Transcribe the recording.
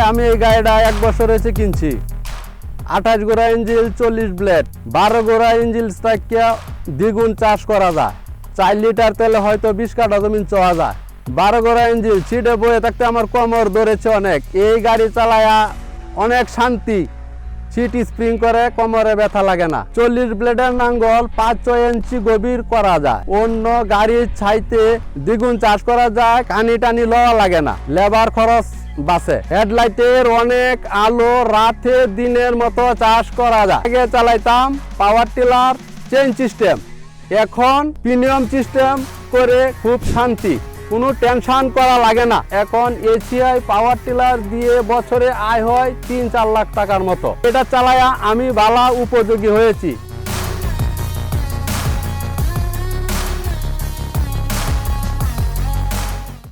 আমি এই গাড়িটা 1 বছর হয়েছে কিনছি। 28 গোড়া ইঞ্জিল, 40 ব্লেড, 12 গোড়া ইঞ্জিল স্ট্রাইকিয়া দ্বিগুণ চাষ করা যায়। 4 লিটার তেলে হয়তো 20 কাঠা জমিন চলা যায়। 12 গোড়া ইঞ্জিল সিটে বয়ে থাকতে আমার কোমর ধরেছে অনেক। এই গাড়ি চালায়া অনেক শান্তি। সিট স্প্রিং করে, কোমরে ব্যথা লাগে না। 40 ব্লেডের নাঙ্গল 5-6 ইঞ্চি গভীর করা যায়। অন্য গাড়ির চাইতে দ্বিগুণ চাষ করা যায়, কানি টানি লওয়া লাগে না, লেবার খরচ বাঁচে। হেডলাইটের অনেক আলো, রাতে দিনের মতো চাষ করা যায়। আগে চালাইতাম পাওয়ার টিলার চেইন সিস্টেম, এখন প্রিমিয়াম সিস্টেম করে খুব শান্তি, কোনো টেনশন করা লাগে না। এখন এসিআই পাওয়ার টিলার দিয়ে বছরে আয় হয় 3-4 লাখ টাকার মতো। এটা চালায়া আমি ভালো উপযোগী হয়েছি।